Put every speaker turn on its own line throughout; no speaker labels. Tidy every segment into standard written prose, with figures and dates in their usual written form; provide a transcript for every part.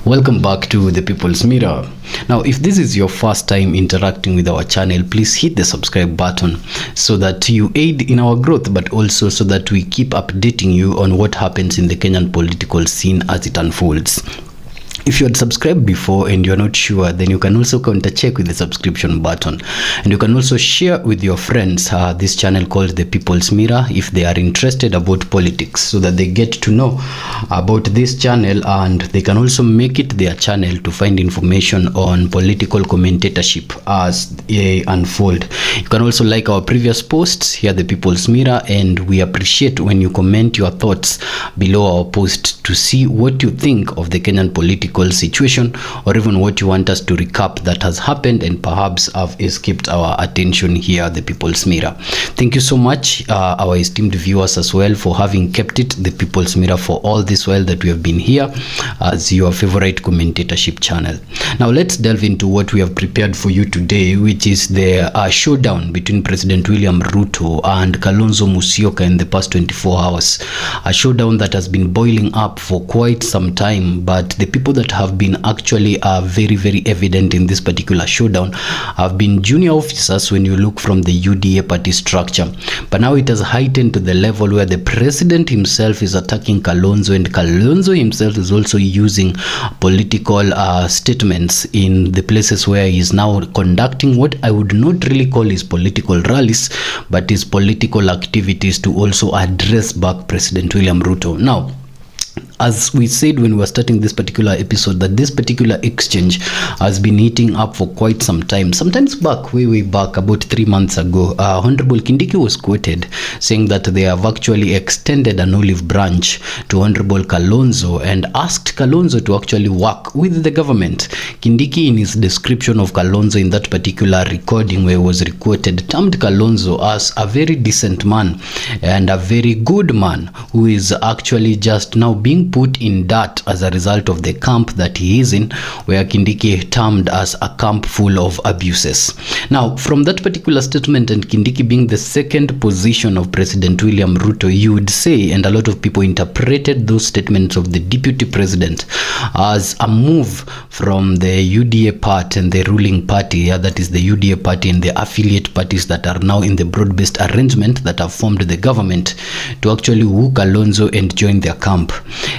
Welcome back to the People's Mirror. Now, if this is your first time interacting with our channel, please hit the subscribe button so that you aid in our growth, but also so that we keep updating you on what happens in the Kenyan political scene as it unfolds. If you had subscribed before and you're not sure, then you can also counter check with the subscription button. And you can also share with your friends this channel called The People's Mirror if they are interested about politics, so that they get to know about this channel, and they can also make it their channel to find information on political commentatorship as they unfold. You can also like our previous posts here, The People's Mirror, and we appreciate when you comment your thoughts below our post to see what you think of the Kenyan political situation, or even what you want us to recap that has happened and perhaps have escaped our attention here at the People's Mirror. Thank you so much, our esteemed viewers as well, for having kept it the People's Mirror for all this while that we have been here as your favorite commentatorship channel. Now let's delve into what we have prepared for you today, which is the showdown between President William Ruto and Kalonzo Musyoka in the past 24 hours. A showdown that has been boiling up for quite some time, but the people that have been actually very evident in this particular showdown have been junior officers when you look from the UDA party structure. But now it has heightened to the level where the president himself is attacking Kalonzo, and Kalonzo himself is also using political statements in the places where he is now conducting what I would not really call his political rallies, but his political activities to also address back President William Ruto. Now, as we said when we were starting this particular episode, that this particular exchange has been heating up for quite some time. Sometimes back, way back, about 3 months ago, Honorable Kindiki was quoted saying that they have actually extended an olive branch to Honorable Kalonzo and asked Kalonzo to actually work with the government. Kindiki, in his description of Kalonzo in that particular recording where he was quoted, termed Kalonzo as a very decent man and a very good man who is actually just now being put in dirt as a result of the camp that he is in, where Kindiki termed as a camp full of abuses. Now, from that particular statement, and Kindiki being the second position of President William Ruto, you would say, and a lot of people interpreted those statements of the deputy president as a move from the UDA part and the ruling party, that is the UDA party and the affiliate parties that are now in the broad-based arrangement that have formed the government, to actually woo Kalonzo and join their camp.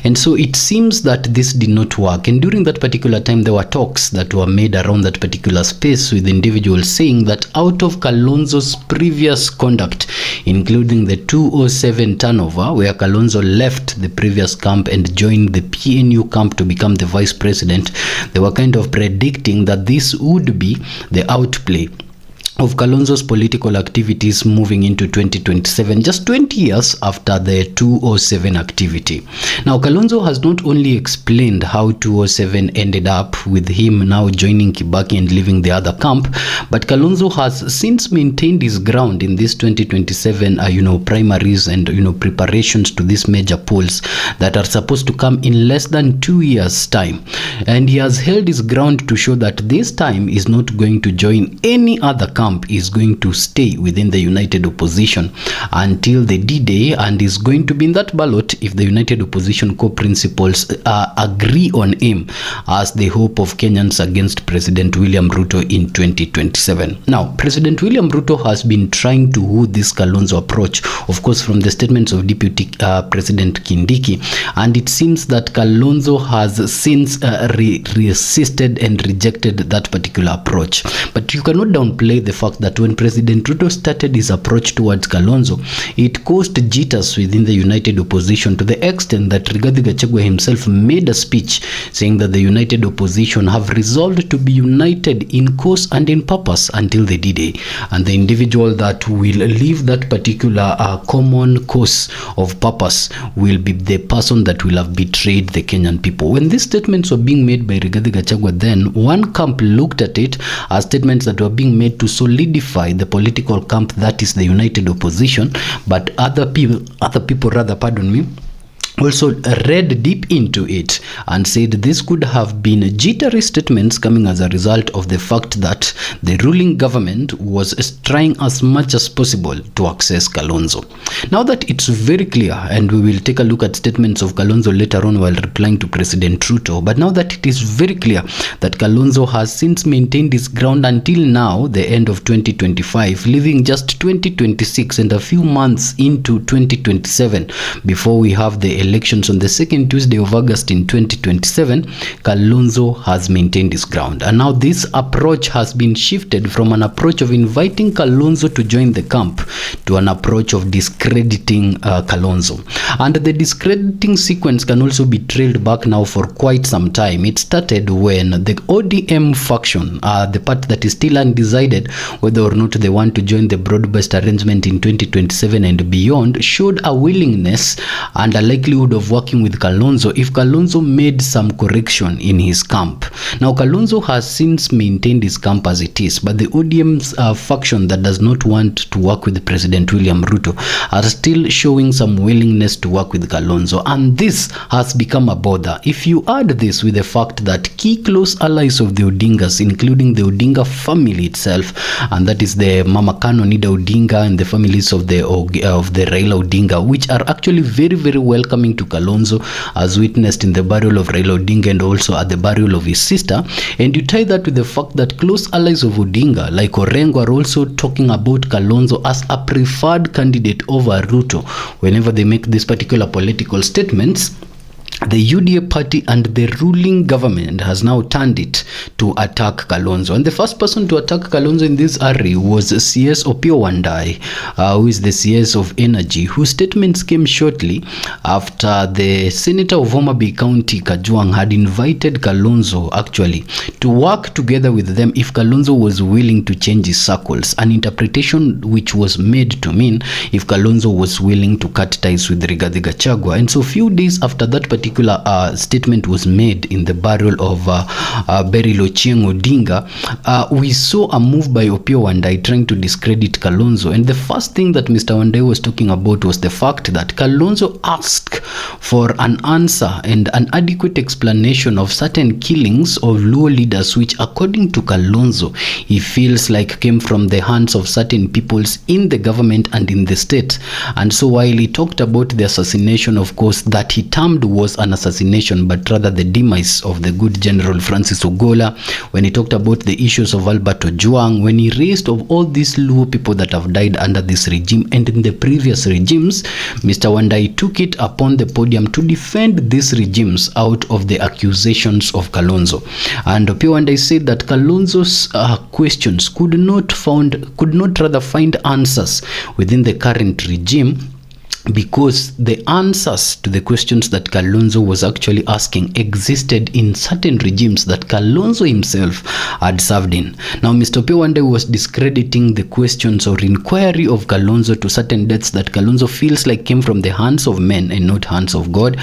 And so it seems that this did not work, and during that particular time there were talks that were made around that particular space with individuals saying that out of Kalonzo's previous conduct, including the 207 turnover where Kalonzo left the previous camp and joined the PNU camp to become the vice president, they were kind of predicting that this would be the outplay of Kalonzo's political activities moving into 2027, just 20 years after the 207 activity. Now, Kalonzo has not only explained how 207 ended up with him now joining Kibaki and leaving the other camp, but Kalonzo has since maintained his ground in this 2027 primaries and preparations to these major polls that are supposed to come in less than 2 years' time. And he has held his ground to show that this time is not going to join any other camp, is going to stay within the united opposition until the D-Day, and is going to be in that ballot if the united opposition core principles agree on him as the hope of Kenyans against President William Ruto in 2027. Now, President William Ruto has been trying to woo this Kalonzo approach, of course, from the statements of Deputy President Kindiki, and it seems that Kalonzo has since resisted and rejected that particular approach. But you cannot downplay the fact that when President Ruto started his approach towards Kalonzo, it caused jitters within the united opposition, to the extent that Rigathi Gachagua himself made a speech saying that the united opposition have resolved to be united in cause and in purpose until the D-Day, and the individual that will leave that particular common cause of purpose will be the person that will have betrayed the Kenyan people. When these statements were being made by Rigathi Gachagua, then one camp looked at it as statements that were being made to solidify the political camp that is the united opposition, but other people also read deep into it and said this could have been jittery statements coming as a result of the fact that the ruling government was trying as much as possible to access Kalonzo. Now that it's very clear, and we will take a look at statements of Kalonzo later on while replying to President Ruto, but now that it is very clear that Kalonzo has since maintained his ground until now, the end of 2025, leaving just 2026 and a few months into 2027 before we have the elections on the second Tuesday of August in 2027, Kalonzo has maintained his ground. And now this approach has been shifted from an approach of inviting Kalonzo to join the camp to an approach of discrediting Kalonzo. And the discrediting sequence can also be trailed back now for quite some time. It started when the ODM faction, the part that is still undecided whether or not they want to join the broad-based arrangement in 2027 and beyond, showed a willingness and a likelihood of working with Kalonzo if Kalonzo made some correction in his camp. Now Kalonzo has since maintained his camp as it is, but the ODM's faction that does not want to work with President William Ruto are still showing some willingness to work with Kalonzo, and this has become a bother. If you add this with the fact that key close allies of the Odingas, including the Odinga family itself, and that is the Mama Kano Nida Odinga and the families of the Raila Odinga, which are actually very, very welcoming to Kalonzo, as witnessed in the burial of Raila Odinga and also at the burial of his sister, and you tie that with the fact that close allies of Odinga like Orengo are also talking about Kalonzo as a preferred candidate over Ruto whenever they make these particular political statements, the UDA party and the ruling government has now turned it to attack Kalonzo. And the first person to attack Kalonzo in this area was CS Opiyo Wandayi, who is the CS of Energy, whose statements came shortly after the Senator of Homa Bay County, Kajwang, had invited Kalonzo actually to work together with them if Kalonzo was willing to change his circles, an interpretation which was made to mean if Kalonzo was willing to cut ties with Rigathi Gachagua. And so few days after that particular statement was made in the burial of Beryl Ochieng Odinga, we saw a move by Opiyo Wandayi trying to discredit Kalonzo. And the first thing that Mr. Wandayi was talking about was the fact that Kalonzo asked for an answer and an adequate explanation of certain killings of Luo leaders, which according to Kalonzo, he feels like came from the hands of certain peoples in the government and in the state. And so while he talked about the assassination, of course, that he termed was an assassination, but rather the demise of the good General Francis Ogola, when he talked about the issues of Albert Ojwang, when he raised of all these Luo people that have died under this regime and in the previous regimes, Mr. Wandayi took it upon the podium to defend these regimes out of the accusations of Kalonzo. And Opiyo Wandayi said that Kalonzo's questions could not rather find answers within the current regime, because the answers to the questions that Kalonzo was actually asking existed in certain regimes that Kalonzo himself had served in. Now, Mr. Opiyo Wandayi was discrediting the questions or inquiry of Kalonzo to certain deaths that Kalonzo feels like came from the hands of men and not hands of God,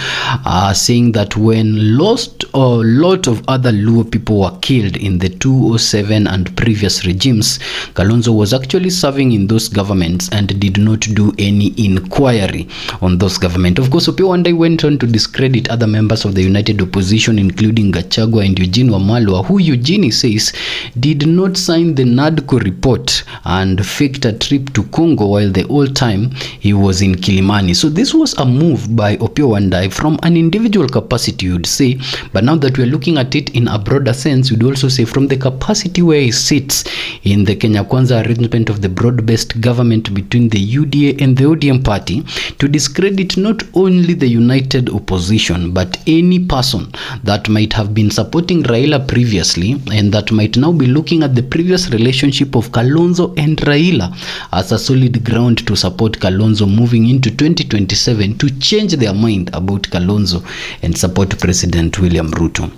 saying that when a lot of other Luo people were killed in the 2007 and previous regimes, Kalonzo was actually serving in those governments and did not do any inquiry on those government. Of course, Opiyo Wandayi went on to discredit other members of the united opposition, including Gachagua and Eugene Wamalwa, who Eugene says did not sign the NADCO report and faked a trip to Congo while the whole time he was in Kilimani. So this was a move by Opiyo Wandayi from an individual capacity, you'd say, but now that we're looking at it in a broader sense, you'd also say from the capacity where he sits in the Kenya Kwanza arrangement of the broad-based government between the UDA and the ODM party, to discredit not only the united opposition but any person that might have been supporting Raila previously and that might now be looking at the previous relationship of Kalonzo and Raila as a solid ground to support Kalonzo moving into 2027 to change their mind about Kalonzo and support President William Ruto.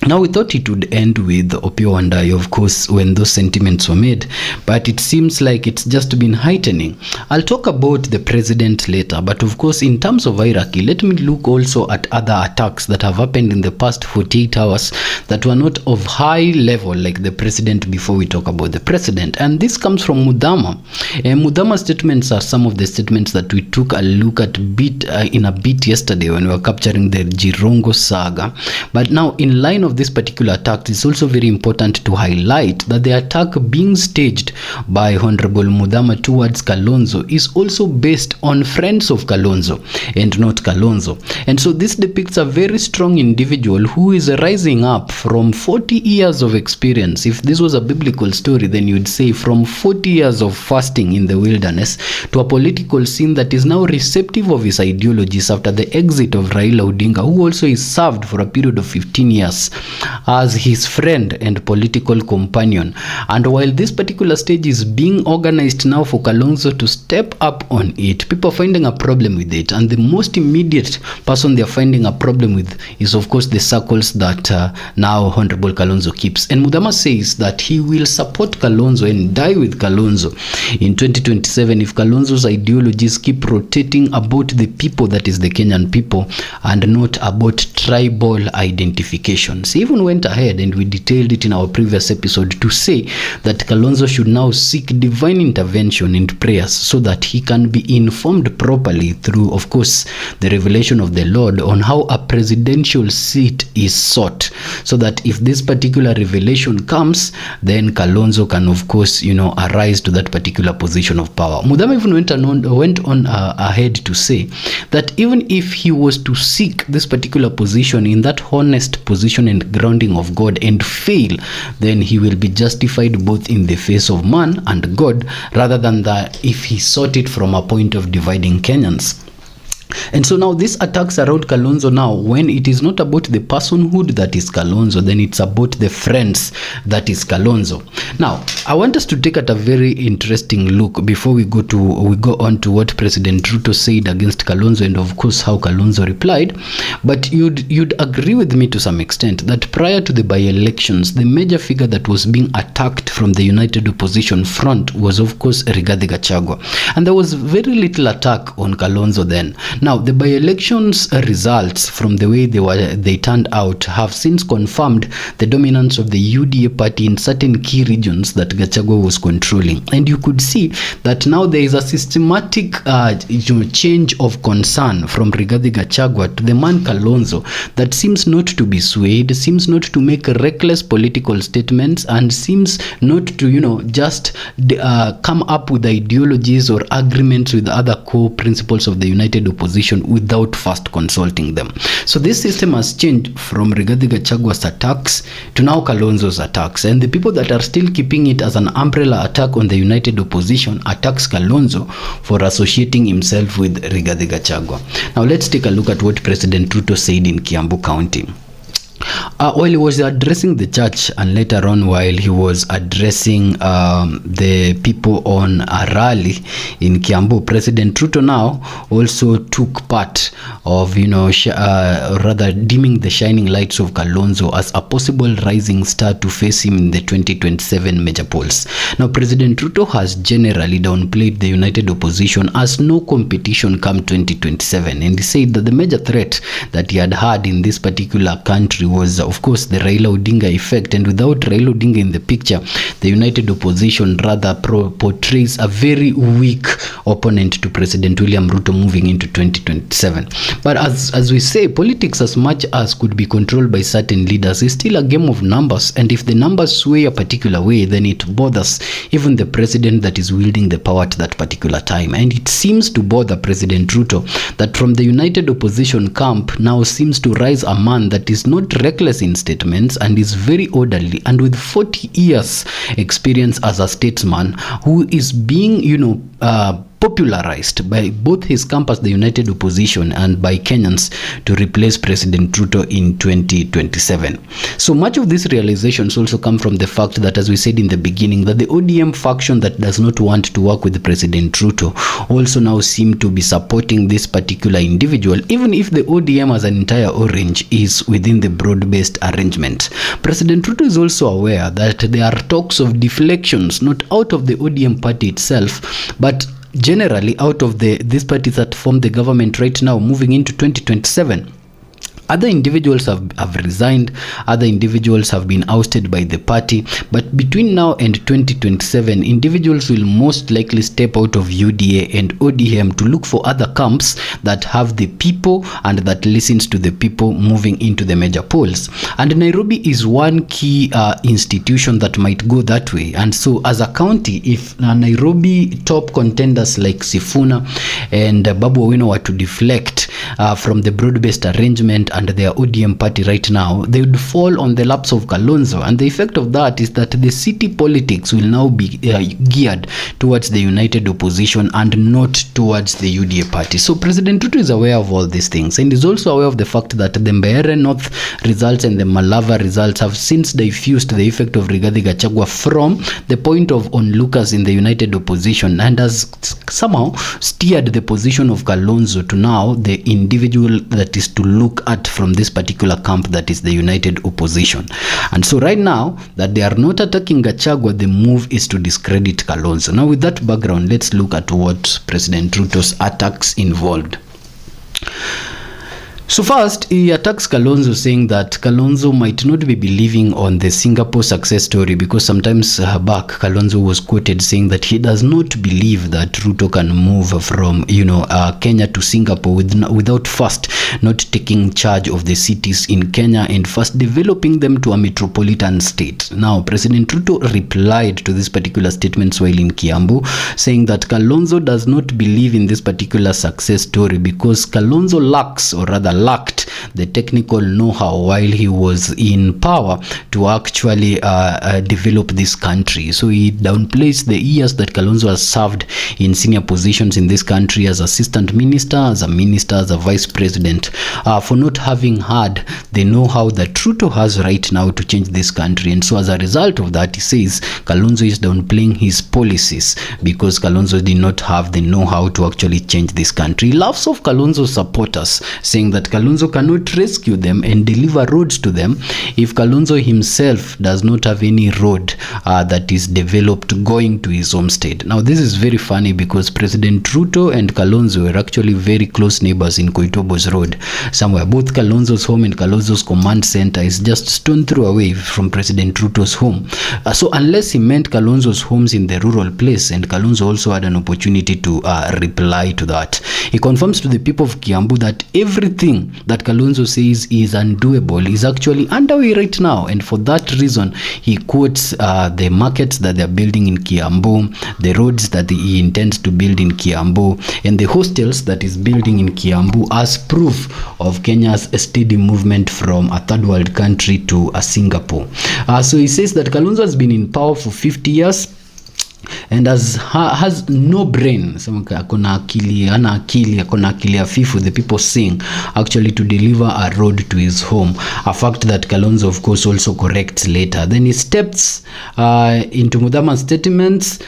Now, we thought it would end with Opiyo and I, of course, when those sentiments were made, but it seems like it's just been heightening. I'll talk about the president later, but of course, in terms of hierarchy, let me look also at other attacks that have happened in the past 48 hours that were not of high level like the president before we talk about the president. And this comes from Mudama. Mudama's statements are some of the statements that we took a look at in a bit yesterday when we were capturing the Jirongo saga. But now, in line of this particular attack, it's also very important to highlight that the attack being staged by Honorable Mudama towards Kalonzo is also based on friends of Kalonzo and not Kalonzo. And so this depicts a very strong individual who is rising up from 40 years of experience. If this was a biblical story, then you'd say from 40 years of fasting in the wilderness to a political scene that is now receptive of his ideologies after the exit of Raila Odinga, who also is served for a period of 15 years as his friend and political companion. And while this particular stage is being organized now for Kalonzo to step up on it, people are finding a problem with it, and the most immediate person they're finding a problem with is of course the circles that now Honorable Kalonzo keeps. And Mudama says that he will support Kalonzo and die with Kalonzo in 2027 if Kalonzo's ideologies keep rotating about the people, that is the Kenyan people, and not about tribal identifications. He even went ahead, and we detailed it in our previous episode, to say that Kalonzo should now seek divine intervention and prayers so that he can be informed properly through, of course, the revelation of the Lord on how a presidential seat is sought, so that if this particular revelation comes, then Kalonzo can, of course, arise to that particular position of power. Mudama even went on ahead to say that even if he was to seek this particular position in that honest position and grounding of God and fail, then he will be justified both in the face of man and God, rather than that if he sought it from a point of dividing Kenyans. And so now this attacks around Kalonzo now, when it is not about the personhood that is Kalonzo, then it's about the friends that is Kalonzo. Now, I want us to take at a very interesting look before we go on to what President Ruto said against Kalonzo, and of course how Kalonzo replied. But you'd agree with me to some extent that prior to the by-elections, the major figure that was being attacked from the United Opposition Front was of course Rigathi Gachagua, and there was very little attack on Kalonzo then. Now, the by-elections results, from the way they turned out, have since confirmed the dominance of the UDA party in certain key regions that Gachagua was controlling. And you could see that now there is a systematic change of concern from Rigathi Gachagua to the man Kalonzo that seems not to be swayed, seems not to make reckless political statements, and seems not to, just come up with ideologies or agreements with other core principles of the United Opposition without first consulting them. So this system has changed from Rigathi Gachagua's attacks to now Kalonzo's attacks, and the people that are still keeping it as an umbrella attack on the United Opposition attacks Kalonzo for associating himself with Rigathi Gachagua. Now let's take a look at what President Ruto said in Kiambu County. While he was addressing the church, and later on while he was addressing the people on a rally in Kiambu, President Ruto now also took part of, rather dimming the shining lights of Kalonzo as a possible rising star to face him in the 2027 major polls. Now, President Ruto has generally downplayed the United Opposition as no competition come 2027, and he said that the major threat that he had in this particular country was, of course, the Raila Odinga effect, and without Raila Odinga in the picture, the United Opposition rather portrays a very weak opponent to President William Ruto moving into 2027. But as we say, politics, as much as could be controlled by certain leaders, is still a game of numbers, and if the numbers sway a particular way, then it bothers even the president that is wielding the power at that particular time. And it seems to bother President Ruto that from the United Opposition camp now seems to rise a man that is not reckless in statements and is very orderly, and with 40 years experience as a statesman, who is being popularized by both his camp as the United Opposition and by Kenyans to replace President Ruto in 2027. So much of these realizations also come from the fact that, as we said in the beginning, that the ODM faction that does not want to work with President Ruto also now seem to be supporting this particular individual, even if the ODM as an entire orange is within the broad-based arrangement. President Ruto is also aware that there are talks of deflections, not out of the ODM party itself, but generally out of these parties that form the government right now moving into 2027. Other individuals have resigned, other individuals have been ousted by the party, but between now and 2027, individuals will most likely step out of UDA and ODM to look for other camps that have the people and that listens to the people moving into the major polls. And Nairobi is one key institution that might go that way. And so as a county, if Nairobi top contenders like Sifuna and Babu Owino were to deflect from the broad-based arrangement and their ODM party right now, they would fall on the laps of Kalonzo. And the effect of that is that the city politics will now be geared towards the United Opposition and not towards the UDA party. So President Ruto is aware of all these things, and is also aware of the fact that the Mbeere North results and the Malava results have since diffused the effect of Rigathi Gachagua from the point of onlookers in the United Opposition, and has somehow steered the position of Kalonzo to now the individual that is to look at from this particular camp, that is the United Opposition. And so right now that they are not attacking Gachagua, the move is to discredit Kalonzo. Now with that background, let's look at what President Ruto's attacks involved. So first, he attacks Kalonzo, saying that Kalonzo might not be believing on the Singapore success story, because sometimes back Kalonzo was quoted saying that he does not believe that Ruto can move from Kenya to Singapore without first not taking charge of the cities in Kenya and first developing them to a metropolitan state. Now President Ruto replied to this particular statement while in Kiambu, saying that Kalonzo does not believe in this particular success story because Kalonzo lacks, or rather lacked, the technical know-how while he was in power to actually develop this country. So he downplays the years that Kalonzo has served in senior positions in this country as assistant minister, as a minister, as a vice president, for not having had the know-how that Ruto has right now to change this country. And so as a result of that, he says Kalonzo is downplaying his policies because Kalonzo did not have the know-how to actually change this country. He laughs off Kalonzo's supporters, saying that Kalonzo cannot rescue them and deliver roads to them if Kalonzo himself does not have any road that is developed going to his home state. Now this is very funny because President Ruto and Kalonzo were actually very close neighbors in Koitobo's road somewhere. Both Kalonzo's home and Kalonzo's command center is just stone throw away from President Ruto's home. So unless he meant Kalonzo's homes in the rural place, and Kalonzo also had an opportunity to reply to that. He confirms to the people of Kiambu that everything that Kalonzo says is undoable is actually underway right now, and for that reason he quotes the markets that they're building in Kiambu, the roads that he intends to build in Kiambu, and the hostels that is building in Kiambu as proof of Kenya's steady movement from a third world country to a Singapore. So he says that Kalonzo has been in power for 50 years and has no brain. Akona akili hafifu, the people saying, actually to deliver a road to his home, a fact that Kalonzo of course also corrects later. Then he steps into Mudama's statements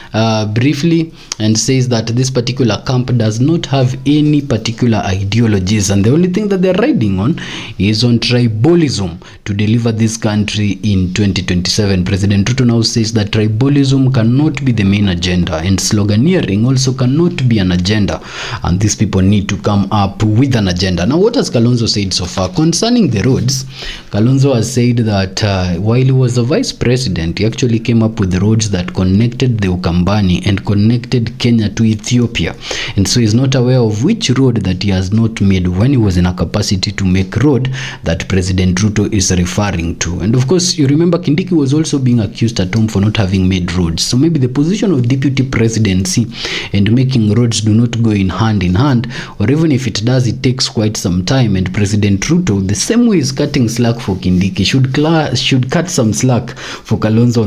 briefly and says that this particular camp does not have any particular ideologies, and the only thing that they're riding on is on tribalism to deliver this country in 2027. President Ruto now says that tribalism cannot be the main agenda, and sloganeering also cannot be an agenda, and these people need to come up with an agenda. Now what has Kalonzo said so far concerning the roads? Kalonzo has said that while he was a vice president, he actually came up with roads that connected the Ukambani and connected Kenya to Ethiopia, and so he's not aware of which road that he has not made when he was in a capacity to make road that President Ruto is referring to. And of course you remember Kindiki was also being accused at home for not having made roads, so maybe the position of of deputy presidency and making roads do not go in hand, or even if it does, it takes quite some time. And President Ruto, the same way is cutting slack for Kindiki, should cut some slack for Kalonzo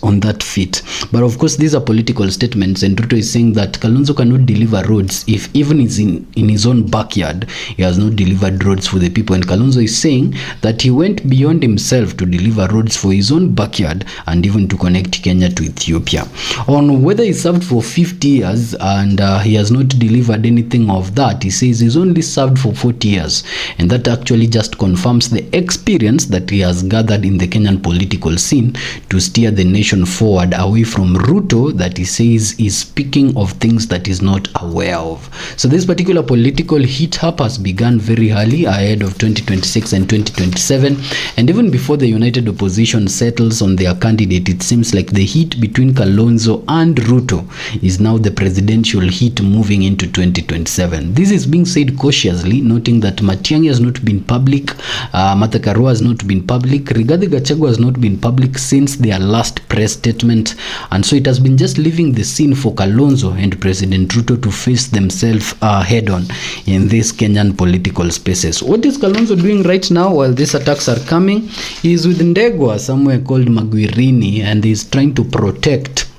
on that feat. But of course, these are political statements, and Ruto is saying that Kalonzo cannot deliver roads if even is in his own backyard he has not delivered roads for the people. And Kalonzo is saying that he went beyond himself to deliver roads for his own backyard and even to connect Kenya to Ethiopia. On whether he served for 50 years and he has not delivered anything of that, he says he's only served for 40 years, and that actually just confirms the experience that he has gathered in the Kenyan political scene to steer the nation forward away from Ruto that he says is speaking of things that he's not aware of. So this particular political heat-up has begun very early ahead of 2026 and 2027, and even before the united opposition settles on their candidate, it seems like the heat between Kalonzo and Ruto is now the presidential heat moving into 2027. This is being said cautiously, noting that Matiang'i has not been public, Martha Karua has not been public, Rigathi Gachagua has not been public since their last press statement, and so it has been just leaving the scene for Kalonzo and President Ruto to face themselves head on in these Kenyan political spaces. What is Kalonzo doing right now while these attacks are coming? He is with Ndegwa somewhere called Magwirini, and he's trying to protect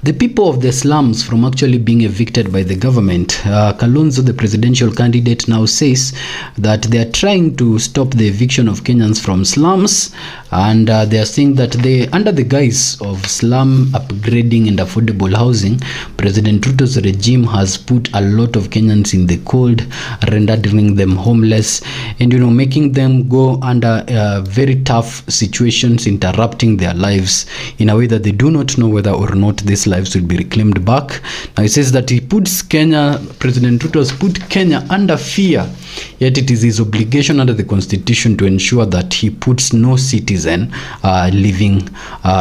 the people of the slums from actually being evicted by the government. Kalonzo, the presidential candidate, now says that they are trying to stop the eviction of Kenyans from slums, and they are saying that under the guise of slum upgrading and affordable housing, President Ruto's regime has put a lot of Kenyans in the cold, rendering them homeless, and making them go under very tough situations, interrupting their lives in a way that they do not know whether or not these lives will be reclaimed back. Now he says that President Ruto has put Kenya under fear, yet it is his obligation under the constitution to ensure that he puts no citizen living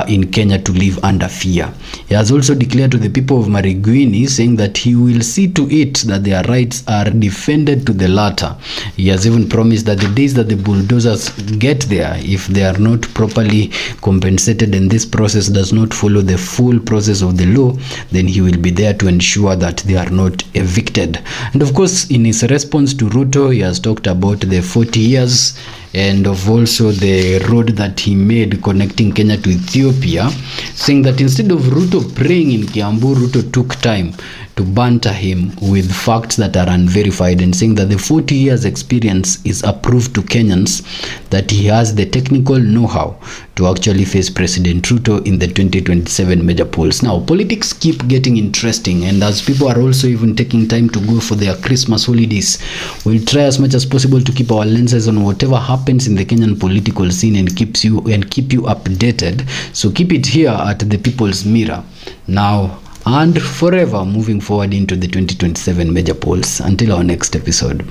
in Kenya to live under fear. He has also declared to the people of Marigwini, saying that he will see to it that their rights are defended to the latter. He has even promised that the days that the bulldozers get there, if they are not properly compensated and this process does not follow the full process of the law, then he will be there to ensure that they are not evicted. And of course, in his response to Ruto, he has talked about the 40 years and of also the road that he made connecting Kenya to Ethiopia, saying that instead of Ruto praying in Kiambu, Ruto took time to banter him with facts that are unverified, and saying that the 40 years experience is a proof to Kenyans that he has the technical know-how to actually face President Ruto in the 2027 major polls. Now, politics keep getting interesting, and as people are also even taking time to go for their Christmas holidays, we'll try as much as possible to keep our lenses on whatever happens in the Kenyan political scene and keep you updated. So keep it here at the People's Mirror now and forever moving forward into the 2027 major polls. Until our next episode.